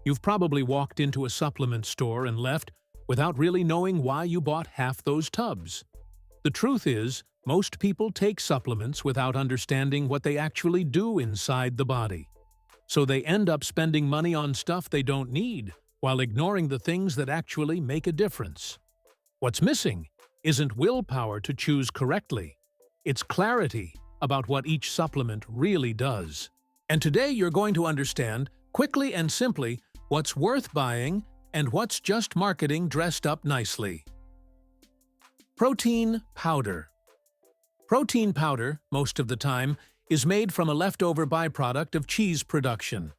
You've probably walked into a supplement store and left without really knowing why you bought half those tubs. The truth is, most people take supplements without understanding what they actually do inside the body. So they end up spending money on stuff they don't need, while ignoring the things that actually make a difference. What's missing isn't willpower to choose correctly. It's clarity about what each supplement really does. And today you're going to understand, quickly and simply, what's worth buying and what's just marketing dressed up nicely. Protein powder. Protein powder, most of the time, is made from a leftover byproduct of cheese production.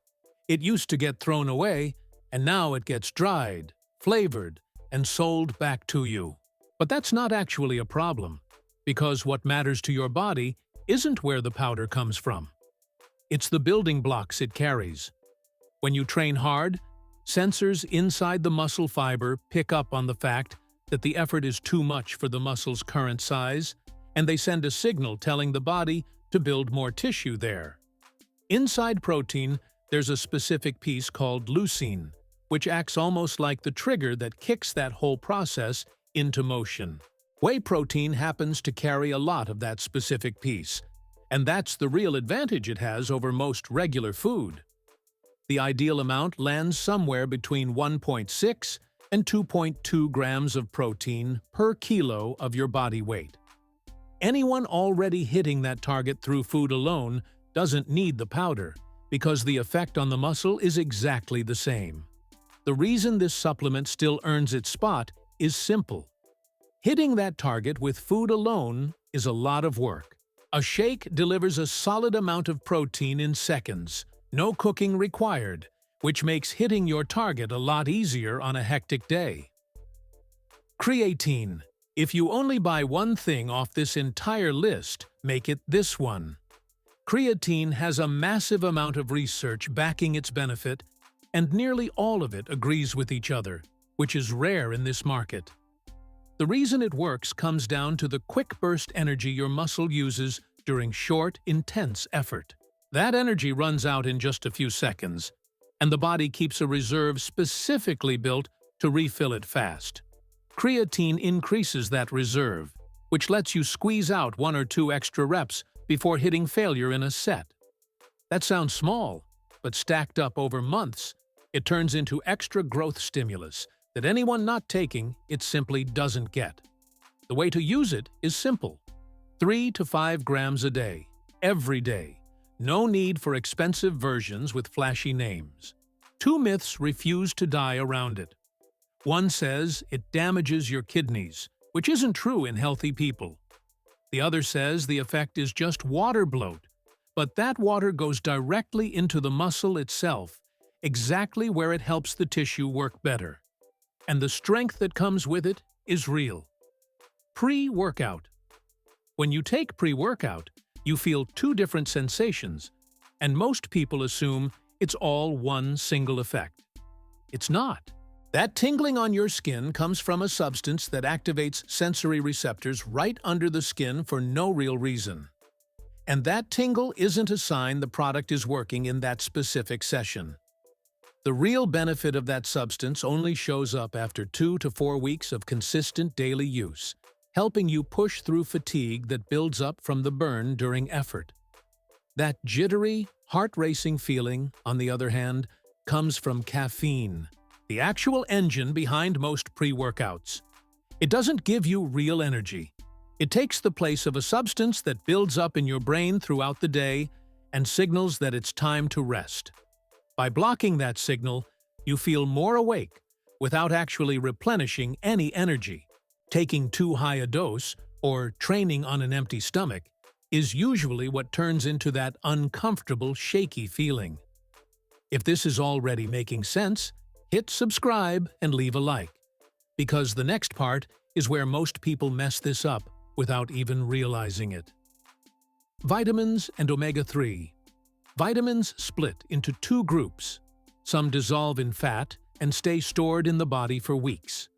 It used to get thrown away, and now it gets dried, flavored, and sold back to you. But that's not actually a problem, because what matters to your body isn't where the powder comes from. It's the building blocks it carries. When you train hard, sensors inside the muscle fiber pick up on the fact that the effort is too much for the muscle's current size, and they send a signal telling the body to build more tissue there. Inside protein, there's a specific piece called leucine, which acts almost like the trigger that kicks that whole process into motion. Whey protein happens to carry a lot of that specific piece, and that's the real advantage it has over most regular food. The ideal amount lands somewhere between 1.6 and 2.2 grams of protein per kilo of your body weight. Anyone already hitting that target through food alone doesn't need the powder, because the effect on the muscle is exactly the same. The reason this supplement still earns its spot is simple. Hitting that target with food alone is a lot of work. A shake delivers a solid amount of protein in seconds, no cooking required, which makes hitting your target a lot easier on a hectic day. Creatine. If you only buy one thing off this entire list, make it this one. Creatine has a massive amount of research backing its benefit, and nearly all of it agrees with each other, which is rare in this market. The reason it works comes down to the quick burst energy your muscle uses during short, intense effort. That energy runs out in just a few seconds, and the body keeps a reserve specifically built to refill it fast. Creatine increases that reserve, which lets you squeeze out 1 or 2 extra reps before hitting failure in a set. That sounds small, but stacked up over months, it turns into extra growth stimulus that anyone not taking it simply doesn't get. The way to use it is simple. 3 to 5 grams a day, every day. No need for expensive versions with flashy names. 2 myths refuse to die around it. One says it damages your kidneys, which isn't true in healthy people. The other says the effect is just water bloat, but that water goes directly into the muscle itself, exactly where it helps the tissue work better. And the strength that comes with it is real. Pre-workout. When you take pre-workout, you feel 2 different sensations, and most people assume it's all one single effect. It's not. That tingling on your skin comes from a substance that activates sensory receptors right under the skin for no real reason. And that tingle isn't a sign the product is working in that specific session. The real benefit of that substance only shows up after 2 to 4 weeks of consistent daily use, helping you push through fatigue that builds up from the burn during effort. That jittery, heart-racing feeling, on the other hand, comes from caffeine, the actual engine behind most pre-workouts. It doesn't give you real energy. It takes the place of a substance that builds up in your brain throughout the day and signals that it's time to rest. By blocking that signal, you feel more awake without actually replenishing any energy. Taking too high a dose, or training on an empty stomach, is usually what turns into that uncomfortable, shaky feeling. If this is already making sense, hit subscribe and leave a like, because the next part is where most people mess this up without even realizing it. Vitamins and omega-3. Vitamins split into 2 groups. Some dissolve in fat and stay stored in the body for weeks.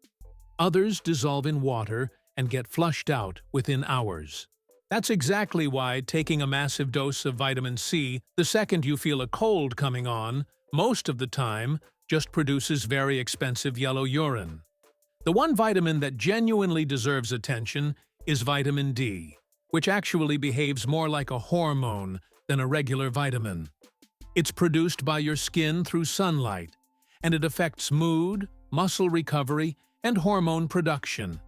Others dissolve in water and get flushed out within hours. That's exactly why taking a massive dose of vitamin C the second you feel a cold coming on, most of the time, just produces very expensive yellow urine. The one vitamin that genuinely deserves attention is vitamin D, which actually behaves more like a hormone than a regular vitamin. It's produced by your skin through sunlight, and it affects mood, muscle recovery, and hormone production.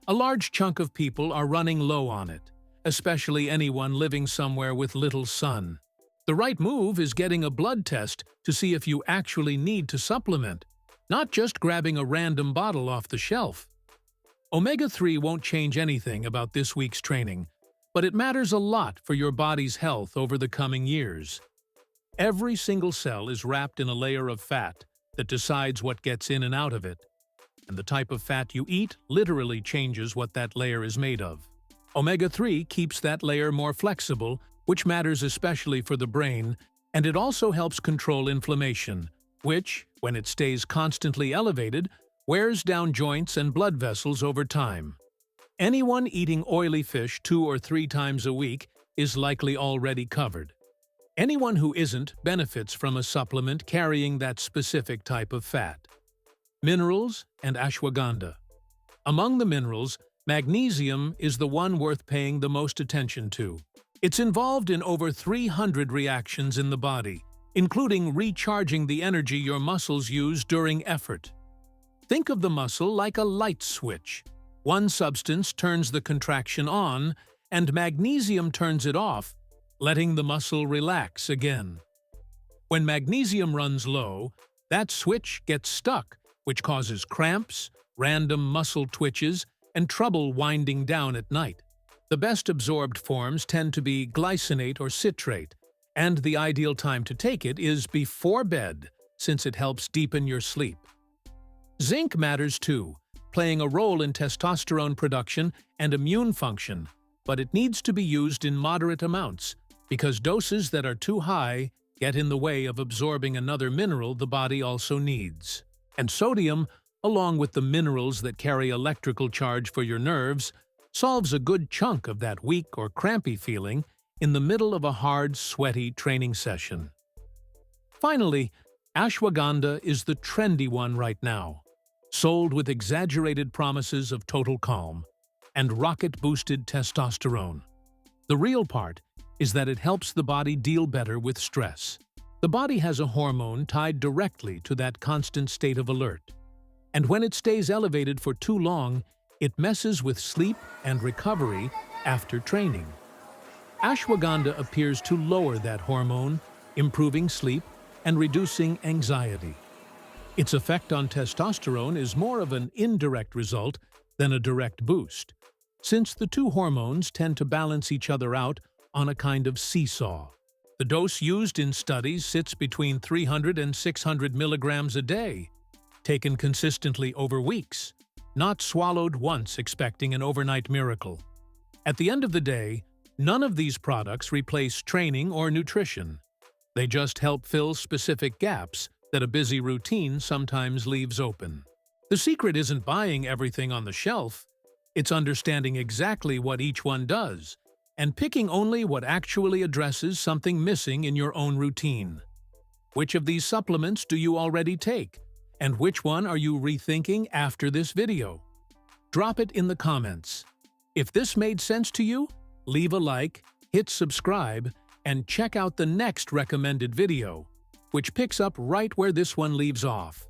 A large chunk of people are running low on it, especially anyone living somewhere with little sun. The right move is getting a blood test to see if you actually need to supplement, not just grabbing a random bottle off the shelf. Omega-3 won't change anything about this week's training, but it matters a lot for your body's health over the coming years. Every single cell is wrapped in a layer of fat that decides what gets in and out of it, and the type of fat you eat literally changes what that layer is made of. Omega-3 keeps that layer more flexible, which matters especially for the brain, and it also helps control inflammation, which, when it stays constantly elevated, wears down joints and blood vessels over time. Anyone eating oily fish 2 or 3 times a week is likely already covered. Anyone who isn't benefits from a supplement carrying that specific type of fat. Minerals and ashwagandha. Among the minerals, magnesium is the one worth paying the most attention to. It's involved in over 300 reactions in the body, including recharging the energy your muscles use during effort. Think of the muscle like a light switch. One substance turns the contraction on, and magnesium turns it off, letting the muscle relax again. When magnesium runs low, that switch gets stuck, which causes cramps, random muscle twitches, and trouble winding down at night. The best absorbed forms tend to be glycinate or citrate, and the ideal time to take it is before bed, since it helps deepen your sleep. Zinc matters too, playing a role in testosterone production and immune function, but it needs to be used in moderate amounts, because doses that are too high get in the way of absorbing another mineral the body also needs. And sodium, along with the minerals that carry electrical charge for your nerves, solves a good chunk of that weak or crampy feeling in the middle of a hard, sweaty training session. Finally, ashwagandha is the trendy one right now, sold with exaggerated promises of total calm and rocket-boosted testosterone. The real part is that it helps the body deal better with stress. The body has a hormone tied directly to that constant state of alert, and when it stays elevated for too long, it messes with sleep and recovery after training. Ashwagandha appears to lower that hormone, improving sleep and reducing anxiety. Its effect on testosterone is more of an indirect result than a direct boost, since the two hormones tend to balance each other out on a kind of seesaw. The dose used in studies sits between 300 and 600 milligrams a day, taken consistently over weeks, not swallowed once expecting an overnight miracle. At the end of the day, none of these products replace training or nutrition. They just help fill specific gaps that a busy routine sometimes leaves open. The secret isn't buying everything on the shelf, it's understanding exactly what each one does, and picking only what actually addresses something missing in your own routine. Which of these supplements do you already take? And which one are you rethinking after this video? Drop it in the comments. If this made sense to you, leave a like, hit subscribe, and check out the next recommended video, which picks up right where this one leaves off.